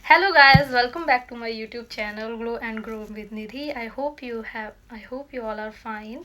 Hello guys, welcome back to my YouTube channel Glow and Grow with Nidhi. I hope you all are fine,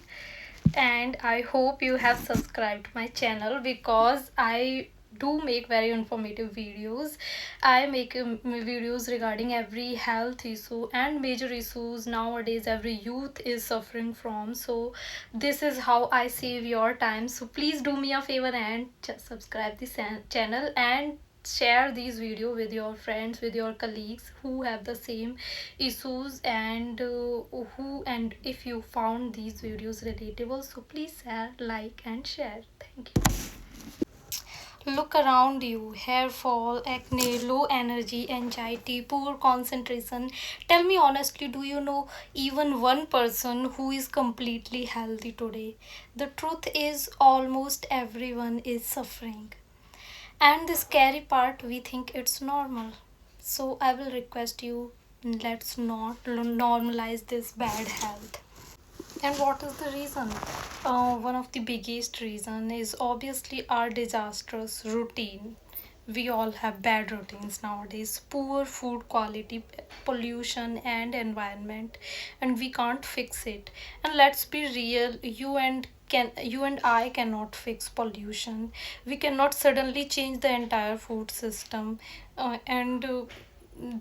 and I hope you have subscribed my channel because I do make very informative videos. I make videos regarding every health issue and major issues nowadays every youth is suffering from. So this is how I save your time. So please do me a favor and just subscribe this channel and share these video with your friends, with your colleagues who have the same issues, and who and if you found these videos relatable, so please share, like and share. Thank you. Look around you: hair fall, acne, low energy, anxiety, poor concentration. Tell me honestly, do you know even one person who is completely healthy today? The truth is almost everyone is suffering. And the scary part, we think it's normal. So I will request you, let's not normalize this bad health. And what is the reason? One of the biggest reason is obviously our disastrous routine. We all have bad routines nowadays: poor food quality, pollution and environment, and we can't fix it. And let's be real, you and I cannot fix pollution. We cannot suddenly change the entire food system, and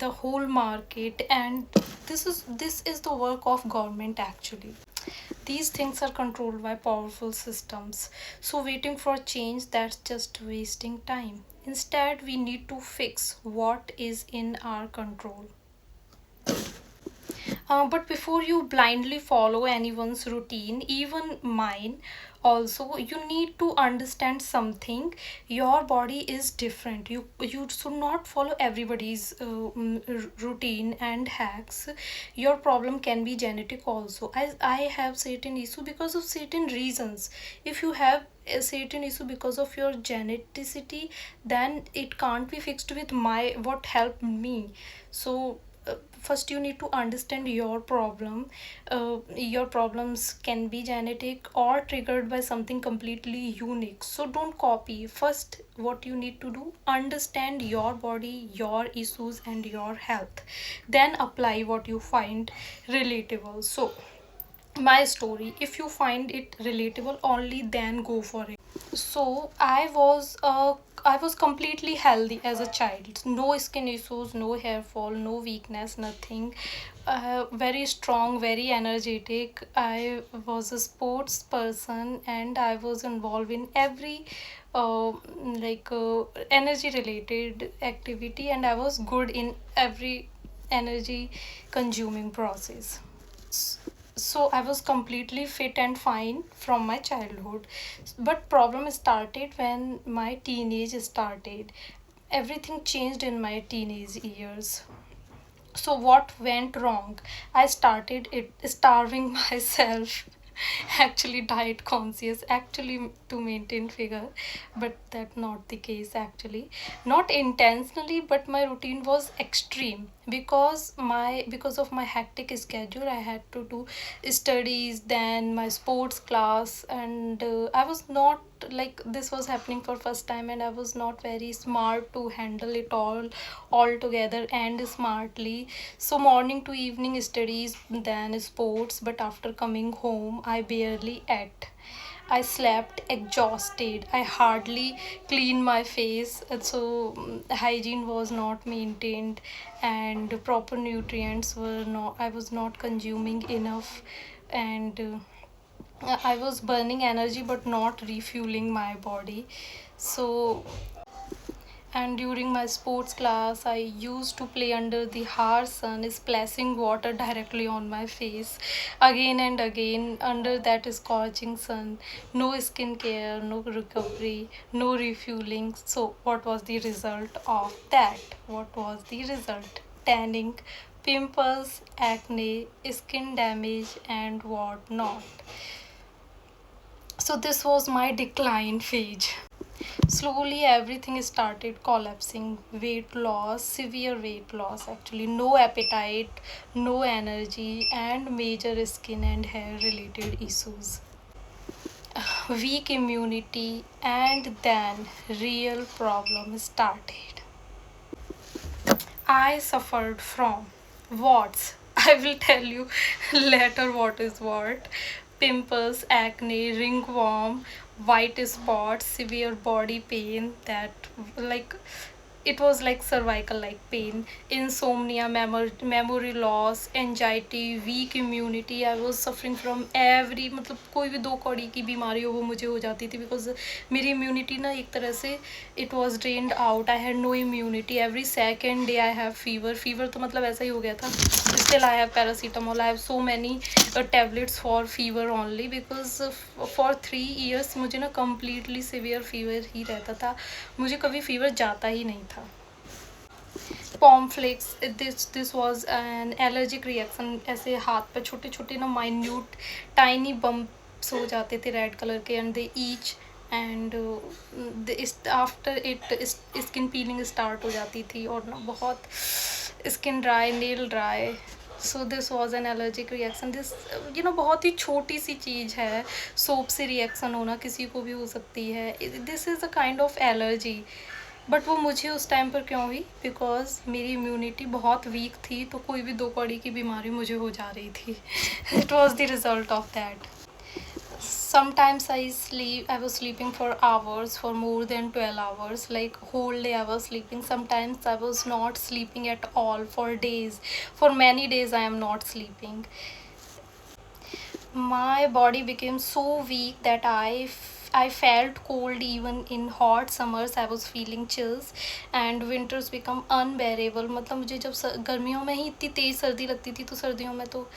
the whole market, and this is the work of government actually. These things are controlled by powerful systems. So waiting for change, that's just wasting time. Instead, we need to fix what is in our control. But before you blindly follow anyone's routine, even mine, also you need to understand something. Your body is different. You should not follow everybody's routine and hacks. Your problem can be genetic also. I have certain issue because of certain reasons. If you have a certain issue because of your geneticity, then it can't be fixed with my what helped me. So first you need to understand your problem. Your problems can be genetic or triggered by something completely unique, so don't copy. First, what you need to do, understand your body, your issues and your health, then apply what you find relatable. So my story, if you find it relatable, only then go for it. So I was completely healthy as a child. No skin issues, no hair fall, no weakness, nothing. Very strong, very energetic. I was a sports person and I was involved in every energy related activity, and I was good in every energy consuming process. So I was completely fit and fine from my childhood. But problem started when my teenage started. Everything changed in my teenage years. So what went wrong? I started it starving myself. Actually diet conscious, actually to maintain figure, but that not the case actually. Not intentionally, but my routine was extreme because of my hectic schedule. I had to do studies, then my sports class, and I was not, like, this was happening for first time, and I was not very smart to handle it all together and smartly. So morning to evening studies, then sports, but after coming home I barely ate. I slept exhausted. I hardly cleaned my face. So hygiene was not maintained, and proper nutrients were not. I was not consuming enough, and I was burning energy but not refueling my body. So, and during my sports class, I used to play under the harsh sun, splashing water directly on my face again and again under that scorching sun. No skincare, no recovery, no refueling. So, what was the result of that? What was the result? Tanning, pimples, acne, skin damage, and what not. So, this was my decline phase. Slowly everything started collapsing. Weight loss, severe weight loss actually, no appetite, no energy, and major skin and hair related issues. Weak immunity, and then real problem started. I suffered from warts. I will tell you later what is what. Pimples, acne, ringworm, white spots, severe body pain, that like it was like cervical like pain, insomnia, memory loss, anxiety, weak immunity. I was suffering from every, मतलब कोई भी दो कौड़ी की बीमारी हो वो मुझे हो जाती थी, बिकॉज मेरी इम्यूनिटी ना एक तरह से it was drained out. I had no immunity. Every second day I have fever. Fever तो मतलब ऐसा ही हो गया था. Still I have paracetamol. I have so many tablets for fever only, because for 3 years मुझे ना कम्प्लीटली सिवियर फीवर ही रहता था. मुझे कभी फीवर जाता ही नहीं था. पॉम्फ्लेक्स, this was an allergic reaction. ऐसे हाथ पे छोटे छोटे ना माइन्यूट टाइनी बम्प्स हो जाते थे रेड कलर के, and they each, and after it skin piling start हो जाती थी, और ना बहुत skin dry, nail dry. So this was an allergic reaction. This बहुत ही छोटी सी चीज़ है. सोप से रिएक्शन होना किसी को भी हो सकती है. This is a kind of allergy. But वो मुझे उस टाइम पर क्यों हुई? बिकॉज मेरी इम्यूनिटी बहुत वीक थी, तो कोई भी दो कौड़ी की बीमारी मुझे हो जा रही थी. It was the result of that. Sometimes I was sleeping for hours, for more than 12 hours, like whole day I was sleeping. Sometimes I was not sleeping at all for days. For many days I am not sleeping. My body became so weak that I felt cold. Even in hot summers I was feeling chills, and winters become unbearable. मतलब मुझे जब गर्मियों में ही इतनी तेज़ सर्दी लगती थी, तो सर्दियों में तो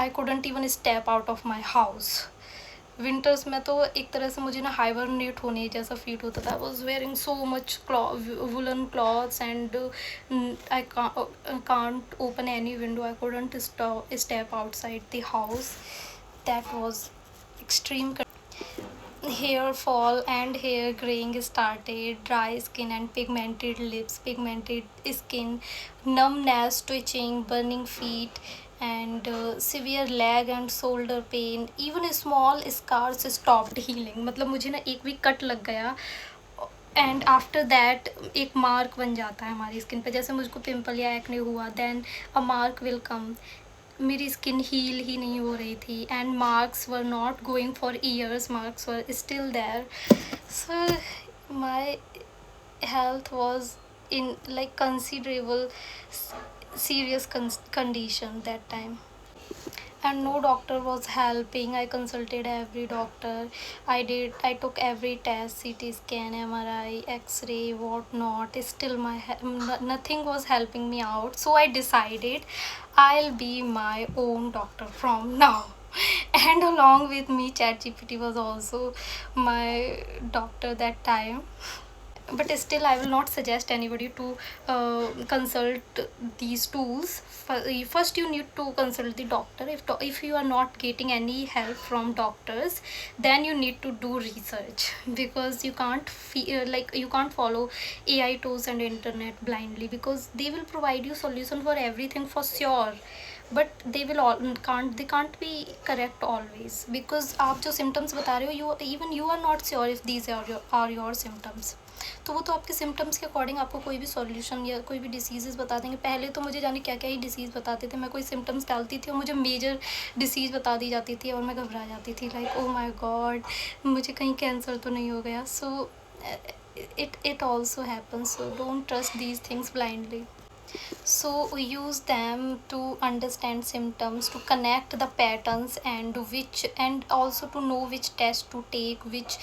I couldn't even step out of my house. Winters में तो एक तरह से मुझे ना हाइबरनेट होने जैसा फील होता था. I was wearing so much woollen clothes, and I can't open any window. I couldn't step outside the house. That was extreme. Hair fall and hair graying started, dry skin and pigmented lips, pigmented skin, numbness, twitching, burning feet, and severe leg and shoulder pain. Even small scars stopped healing. मतलब मुझे ना एक भी cut लग गया, and after that एक mark बन जाता है हमारी स्किन पे. जैसे मुझको पिंपल या एक्ने हुआ, then a mark will come. मेरी स्किन हील ही नहीं हो रही थी, and marks were not going for years. Marks were still there. So my health was in like considerable serious condition that time, and no doctor was helping. I consulted every doctor. I took every test, CT scan, MRI, X-ray, what not. Still nothing was helping me out. So I decided I'll be my own doctor from now. And along with me, ChatGPT was also my doctor that time. But still I will not suggest anybody to consult these tools. First you need to consult the doctor. If you are not getting any help from doctors, then you need to do research, because you can't you can't follow AI tools and internet blindly, because they will provide you solution for everything for sure, but they can't be correct always, because आप जो symptoms बता रहे हो, you are not sure if these are your symptoms. तो वो तो आपके symptoms के अकॉर्डिंग आपको कोई भी सॉल्यूशन या कोई भी डिसीज़ बता देंगे. पहले तो मुझे जाने क्या क्या ही डिसीज़ बताते थे. मैं कोई सिम्टम्स डालती थी और मुझे मेजर डिसीज़ बता दी जाती थी, और मैं घबरा जाती थी, लाइक ओ माय गॉड, मुझे कहीं कैंसर तो नहीं हो गया. सो it also happens. So don't trust these things blindly. So we use them to understand symptoms, to connect the patterns, and also to know which test to take, which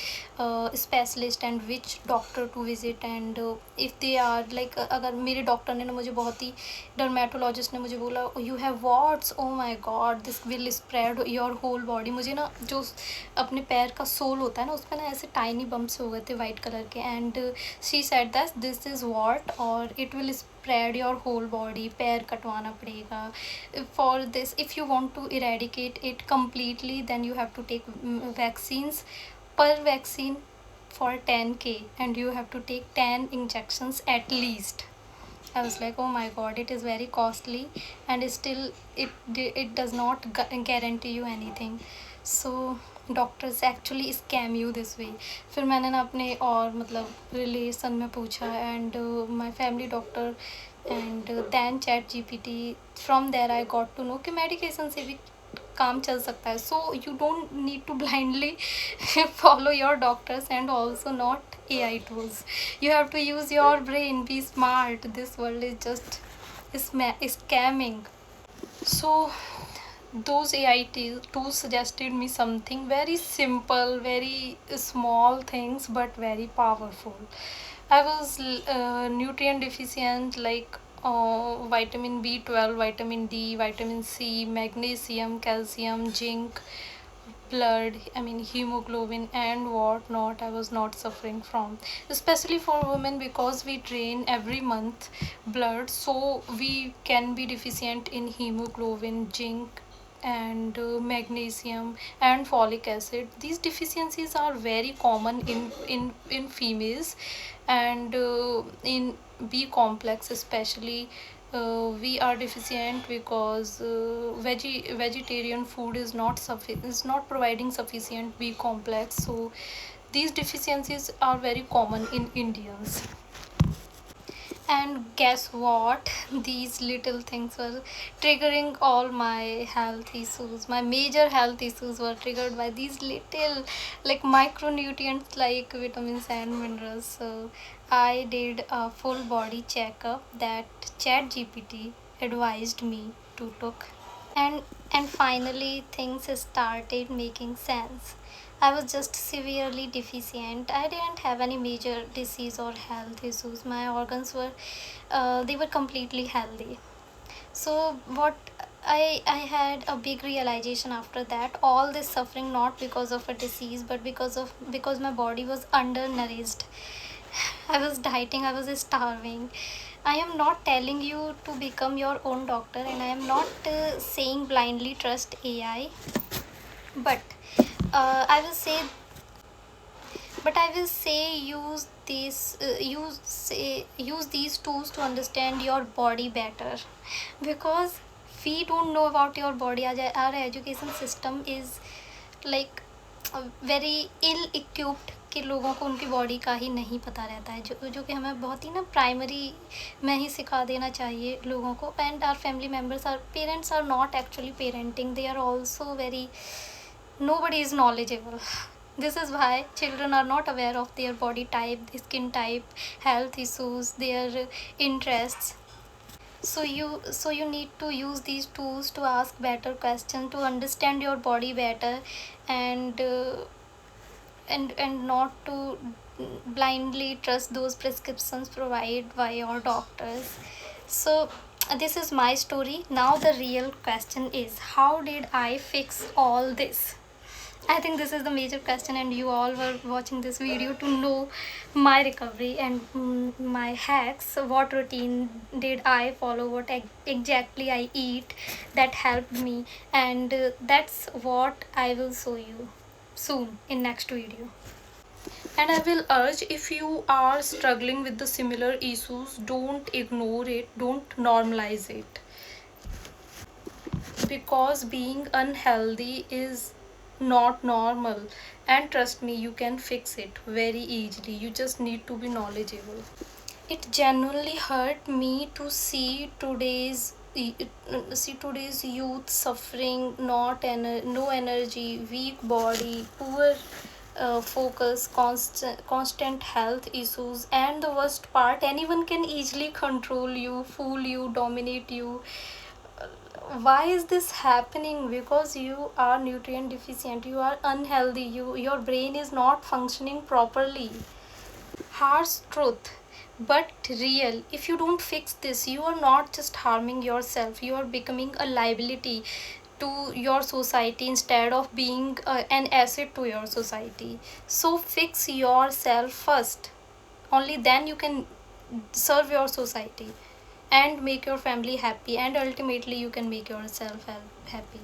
specialist and which doctor to visit. And if they are like अगर मेरे doctor ने ना मुझे बहुत ही, dermatologist ने मुझे बोला you have warts, oh my god this will spread your whole body. मुझे ना जो अपने पैर का सोल होता है ना, उस पर ना ऐसे टाइनी बम्प्स हो गए थे वाइट कलर के, and she said that this is what, और it will spread your whole body. पैर कटवाना पड़ेगा. For this, if you want to eradicate it completely, then you have to take vaccines, per vaccine for 10K, and you have to take 10 injections at least. I was like, oh my god, it is very costly, and still it does not guarantee you anything. So doctors actually scam you this way. फिर मैंने ना अपने और मतलब relation में पूछा and my family doctor and then chat GPT. From there I got to know कि medication से भी काम चल सकता है. So you don't need to blindly follow your doctors and also not AI tools. You have to use your brain, be smart. This world is just scamming. So those tools suggested me something very simple, very small things, but very powerful. I was nutrient deficient, like vitamin B12, vitamin D, vitamin C, magnesium, calcium, zinc, blood, I mean hemoglobin and what not. I was not suffering from, especially for women, because we drain every month blood, so we can be deficient in hemoglobin, zinc, and magnesium and folic acid. These deficiencies are very common in females, and in B complex especially. We are deficient because vegetarian food is not providing sufficient B complex. So these deficiencies are very common in Indians. And guess what? These little things were triggering all my health issues. My major health issues were triggered by these little, like, micronutrients like vitamins and minerals. So I did a full body checkup that ChatGPT advised me to took. And finally things started making sense. I was just severely deficient. I didn't have any major disease or health issues. My organs were they were completely healthy. So what, I had a big realization after that. All this suffering not because of a disease, but because my body was undernourished. I was dieting, I was starving. I am not telling you to become your own doctor, and I am not saying blindly trust AI. But I will say, use these tools to understand your body better, because we don't know about your body. Our education system is like very ill equipped कि लोगों को उनकी body का ही नहीं पता रहता है, जो कि हमें बहुत ही ना प्राइमरी में ही सिखा देना चाहिए लोगों को. And our family members, our parents are not actually parenting, they are also very, nobody is knowledgeable. This is why children are not aware of their body type, skin type, health issues, their interests. So you need to use these tools to ask better questions, to understand your body better, and not to blindly trust those prescriptions provided by your doctors. So this is my story. Now the real question is, how did I fix all this? I think this is the major question, and you all were watching this video to know my recovery and my hacks. So what routine did I follow? What exactly I eat that helped me? And that's what I will show you soon in next video. And I will urge, if you are struggling with the similar issues, don't ignore it, don't normalize it, because being unhealthy is not normal. And trust me, you can fix it very easily. You just need to be knowledgeable. It genuinely hurt me to see today's youth suffering, no energy, weak body, poor focus, constant health issues, and the worst part, anyone can easily control you, fool you, dominate you. Why is this happening? Because you are nutrient deficient, you are unhealthy, your brain is not functioning properly. Harsh truth, but real. If you don't fix this, you are not just harming yourself, you are becoming a liability to your society instead of being an asset to your society. So fix yourself first, only then you can serve your society and make your family happy, and ultimately you can make yourself happy.